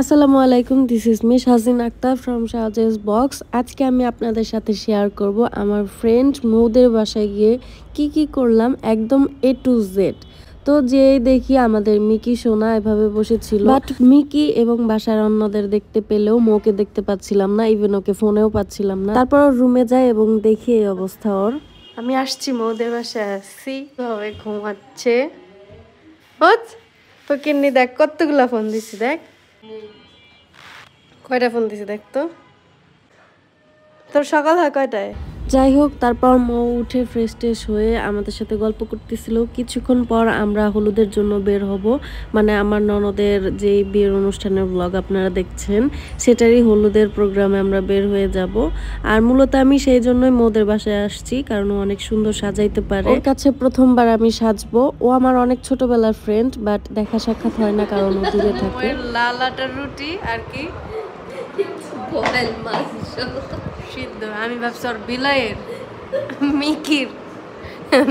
আসসালামু আলাইকুম, this is me Shahjin Akhtar from Shahjes Box. আজকে আমি আপনাদের সাথে শেয়ার করব আমার ফ্রেন্ড মৌদের বাসায় গিয়ে কি করলাম, একদম এ টু জেড। তো যে দেখি আমাদের মিকি সোনা এভাবে বসেছিল, বাট মিকি এবং বাসার অন্যদের দেখতে পেলেও মৌকে দেখতে পাচ্ছিলাম না, ইভেন ওকে ফোনেও পাচ্ছিলাম না। তারপর রুমে যায় এবং দেখি এই অবস্থা ওর। আমি আসছি মৌদের বাসায়, আসছি ঘুমাচ্ছে। ফকিন্নি দেখ কতগুলা ফোন দিছি, দেখ কয়টা ফোন দিছি, দেখ তো তোর সকাল হয় কয়টায়। যাই হোক, তারপর মৌ উঠে ফ্রেশ ট্রেশ হয়ে আমাদের সাথে গল্প করতেছিল। কিছুক্ষণ পর আমরা হলুদের জন্য বের হব, মানে আমার ননদের যে বিয়ের অনুষ্ঠানের ব্লগ আপনারা দেখছেন সেটারই হলুদের প্রোগ্রামে আমরা বের হয়ে যাব। আর মূলত আমি সেই জন্যই মৌদের বাসায় আসছি, কারণ ও অনেক সুন্দর সাজাইতে পারে। ওর কাছে প্রথমবার আমি সাজবো। ও আমার অনেক ছোটবেলার ফ্রেন্ড, বাট দেখা সাক্ষাৎ হয় না কারণ ও দূরে থাকে। লাল আটার রুটি আর কি সিদ্ধ, আমি ভাবছি ওর বিলাইয়ের মিকির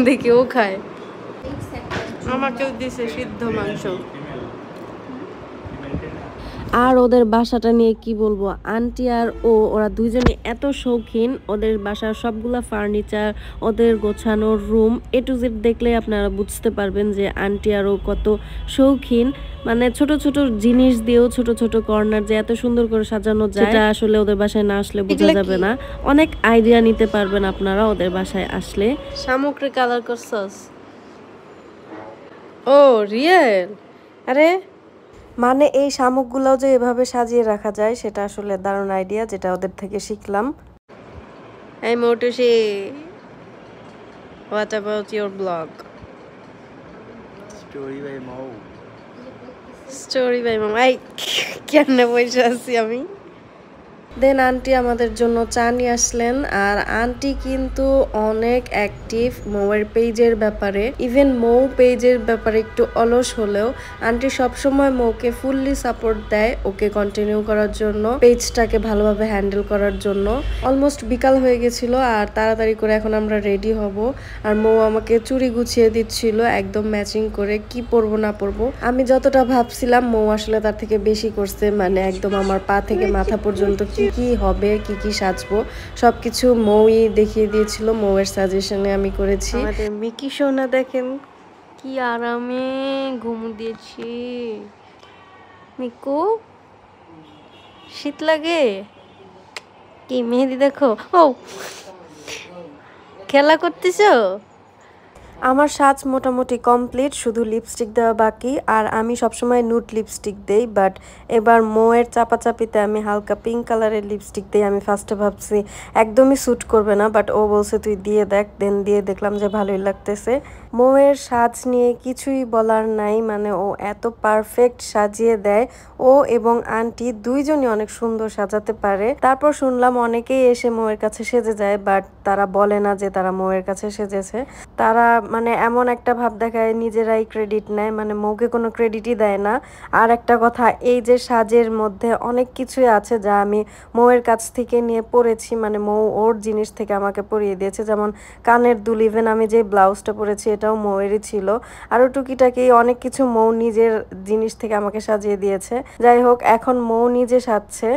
দেখি ও খায়। আমাকেও দিছে সিদ্ধ মাংস। আর ওদের বাসাটা নিয়ে কি বলবো, আন্টি আর ওরা দুইজনে এত শৌখিন। ওদের বাসার সবগুলা ফার্নিচার, ওদের গোছানোর রুম, এ টু জেড দেখলে আপনারা বুঝতে পারবেন যে আন্টি আর ও কত শৌখিন। মানে ছোট ছোট জিনিস দিয়েও ছোট ছোট কর্নার যে এত সুন্দর করে সাজানো যায়, সেটা আসলে ওদের বাসায় না আসলে বোঝা যাবে না। অনেক আইডিয়া নিতে পারবেন আপনারা ওদের বাসায় আসলে। শামুকরে কালার করছস? ও রিয়েল? আরে মানে এই শামুকগুলোও যে এভাবে সাজিয়ে রাখা যায় সেটা আসলে দারুণ আইডিয়া, যেটা ওদের থেকে শিখলাম। এই মোটুসি, what about your blog? Story by Mom. এই কেমনে বসে আছি আমি। দেন আন্টি আমাদের জন্য চা নিয়ে আসলেন। আর আন্টি কিন্তু অনেক অ্যাক্টিভ মৌয়ের পেজের ব্যাপারে, ইভেন মৌ পেজের ব্যাপারে একটু অলস হলেও আন্টি সবসময় মৌকে ফুললি সাপোর্ট দেয় ওকে কন্টিনিউ করার জন্য, পেজটাকে ভালোভাবে হ্যান্ডেল করার জন্য। অলমোস্ট বিকাল হয়ে গেছিল আর তাড়াতাড়ি করে এখন আমরা রেডি হব। আর মৌ আমাকে চুড়ি গুছিয়ে দিচ্ছিল একদম ম্যাচিং করে, কি পরবো না পরবো। আমি যতটা ভাবছিলাম মৌ আসলে তার থেকে বেশি করছে, মানে একদম আমার পা থেকে মাথা পর্যন্ত কি হবে, কি সাজবো সবকিছু মৌই দেখিয়ে দিয়েছিল। মৌয়ের সাজেশনে আমি করেছি। আমাদের মিকি সোনা দেখেন কি আরামে ঘুম দিয়েছি। মিকু, শীত লাগে কি? মেহেদি দেখো, ও খেলা করতেছো। আমার সাজ মোটামুটি কমপ্লিট, শুধু লিপস্টিক দেওয়া বাকি। আর আমি সবসময় নুড লিপস্টিক দেই, বাট এবার মৌয়ের চাপাচাপিতে আমি হালকা পিঙ্ক কালারের লিপস্টিক দিই। আমি ফার্স্টে ভাবছি একদমই স্যুট করবে না, বাট ও বলছে তুই দিয়ে দেখ। দেন দিয়ে দেখলাম যে ভালোই লাগতেছে। মৌয়ের সাজ নিয়ে কিছুই বলার নাই, মানে ও এত পারফেক্ট সাজিয়ে দেয়। ও এবং আন্টি দুইজনই অনেক সুন্দর সাজাতে পারে। তারপর শুনলাম অনেকেই এসে মৌয়ের কাছে সেজে যায়, বাট তারা বলে না যে তারা মৌয়ের কাছে সেজেছে। তারা মানে এমন একটা ভাব দেখায় নিজেরাই ক্রেডিট নেয়, মানে মৌকে কোনো ক্রেডিটই দেয় না। আর একটা কথা, এই যে সাজের মধ্যে অনেক কিছুই আছে যা আমি মৌয়ের কাছ থেকে নিয়ে পরেছি, মানে মৌ ওর জিনিস থেকে আমাকে পরিয়ে দিয়েছে। যেমন কানের দুল, ইভেন আমি যে ব্লাউজটা পরেছি এটাও মৌয়েরই ছিল। আরও টুকিটাকি অনেক কিছু মৌ নিজের জিনিস থেকে আমাকে সাজিয়ে দিয়েছে। যাই হোক, এখন মৌ নিজে সাজছে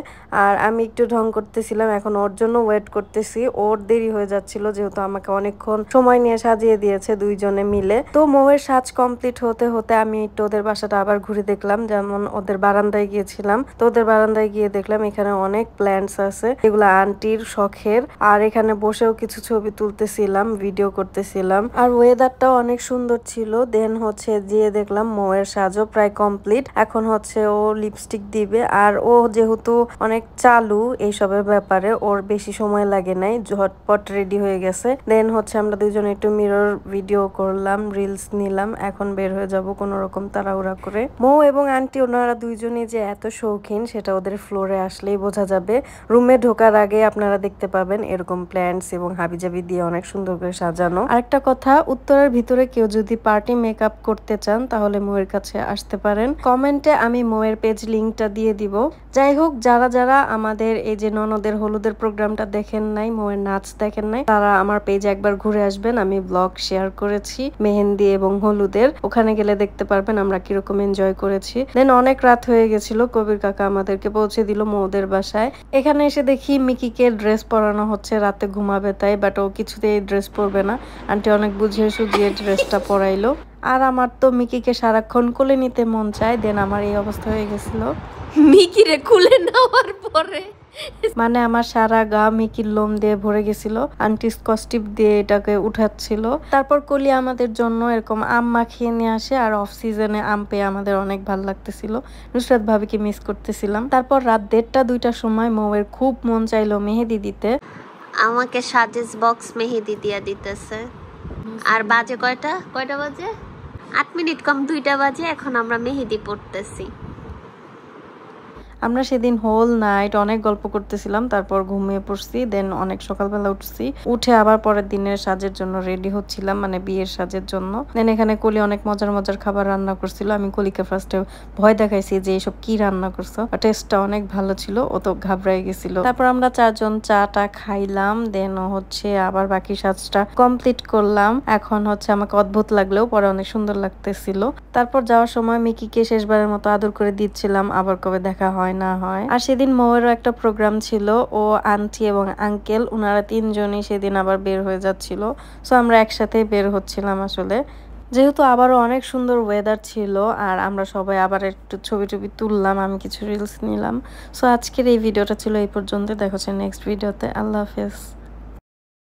আর আমি একটু ঢং করতেছিলাম। এখন ওর জন্য ওয়েট করতেছি, ওর দেরি হয়ে যাচ্ছিল যেহেতু আমাকে অনেকক্ষণ সময় নিয়ে সাজিয়ে দিয়েছে দুইজনে মিলে। তো মৌয়ের সাজ কমপ্লিট হতে হতে আমি একটু ওদের বাসাটা আবার ঘুরে দেখলাম। যেমন ওদের বারান্দায় গিয়েছিলাম, তো ওদের বারান্দায় গিয়ে দেখলাম এখানে অনেক প্ল্যান্টস আছে, এগুলো আন্টির শখের। আর এখানে বসেও কিছু ছবি তুলতেছিলাম, ভিডিও করতেছিলাম। আর ওয়েদারটাও অনেক সুন্দর ছিল। দেন হচ্ছে গিয়ে দেখলাম মৌয়ের সাজও প্রায় কমপ্লিট। এখন হচ্ছে ও লিপস্টিক দিবে। আর ও যেহেতু অনেক চালু এইসবের ব্যাপারে, ওর বেশি সময় লাগে নাই, ঝটপট রেডি হয়ে গেছে। দেন হচ্ছে আমরা দুইজন একটু মিরর ভিডিও করলাম, রিলস নিলাম। এখন বের হয়ে যাব কোনো রকম তাড়াহুড়া করে। মৌ এবং আন্টি ওনারা দুইজনই যে এত শৌখিন সেটা ওদের ফ্লোরে আসলেই বোঝা যাবে। রুমে ঢোকার আগে আপনারা দেখতে পাবেন এরকম প্ল্যান্টস এবং হাবিজাবি দিয়ে অনেক সুন্দর করে সাজানো। আরেকটা কথা, উত্তরের ভিতরে কেউ যদি পার্টি মেকআপ করতে চান তাহলে মৌয়ের কাছে আসতে পারেন। কমেন্টে আমি মৌয়ের পেজ লিঙ্কটা দিয়ে দিব। যাই হোক, যারা যারা আমাদের এই যে ননদের হলুদের প্রোগ্রামটা দেখেন নাই, মৌয়ের নাচ দেখেন নাই, তারা আমার পেজে একবার ঘুরে আসবেন, আমি ব্লগ শেয়ার করেছি মেহেন্দি এবং হলুদের। ওখানে গেলে দেখতে পারবেন আমরা কিরকম এনজয় করেছি। দেন অনেক রাত হয়ে গেছিল, কবির কাকা আমাদেরকে পৌঁছে দিল মৌদের বাসায়। এখানে এসে দেখি মিকিকে ড্রেস পরানো হচ্ছে, রাতে ঘুমাবে তাই, বাট ও কিছুতেই ড্রেস পরবে না। আন্টি অনেক বুঝিয়ে সুঝিয়ে ড্রেসটা পরাইলো। আর আমার তো মিকিকে সারাক্ষণ কোলে নিতে মন চায়। দেন আমার এই অবস্থা হয়ে গেছিল মিকিরে খুলে নেওয়ার পরে, মানে আমার সারা গা মিকির লোম দিয়ে ভরে গেছিল। আন্টি স্কচটিপ দিয়ে এটাকে উঠাচ্ছিল। তারপর কলি আমাদের জন্য এরকম আম মাখিয়ে নিয়ে আসে, আর অফ সিজনে আম পেয়ে আমাদের অনেক ভালো লাগতেছিল। নুসরাত ভাবিকে মিস করতেছিলাম। তারপর রাত 1:30-2টার সময় মৌয়ের খুব মন চাইলো মেহেদি দিতে। আমাকে সাজেস বক্স মেহেদি দিয়া দিতেছে। আর বাজে কয়টা বাজে? 8 মিনিট কম 2টা বাজে। এখন আমরা মেহেদি পড়তেছি। আমরা সেদিন হোল নাইট অনেক গল্প করতেছিলাম, তারপর ঘুমিয়ে পড়ছি। দেন অনেক সকালবেলা উঠছি, উঠে আবার পরের দিনের সাজের জন্য রেডি হচ্ছিলাম, মানে বিয়ের সাজের জন্য। দেন এখানে কলি অনেক মজার মজার খাবার রান্না করছিল। আমি কলিকে ফার্স্টে ভয় দেখাইছি যে এসব কি রান্না করছো, টেস্টটা অনেক ভালো ছিল, ও তো ঘাবড়াই গেছিল। তারপর আমরা 4 জন চাটা খাইলাম। দেন হচ্ছে আবার বাকি সাজটা কমপ্লিট করলাম। এখন হচ্ছে আমাকে অদ্ভুত লাগলেও পরে অনেক সুন্দর লাগতেছিল। তারপর যাওয়ার সময় মিকিকে শেষবারের মতো আদর করে দিচ্ছিলাম, আবার কবে দেখা হয় না হয়। আর সেদিন মৌয়েরও একটা প্রোগ্রাম ছিল, ও আন্টি এবং আঙ্কেল ওনারা 3 জনই সেদিন আবার বের হয়ে যাচ্ছিল। সো আমরা একসাথে বের হচ্ছিলাম আসলে, যেহেতু আবারও অনেক সুন্দর ওয়েদার ছিল। আর আমরা সবাই আবার একটু ছবি টবি তুললাম, আমি কিছু রিলস নিলাম। সো আজকের এই ভিডিওটা ছিল এই পর্যন্ত। দেখা হচ্ছে নেক্সট ভিডিওতে। আল্লাহ হাফেজ।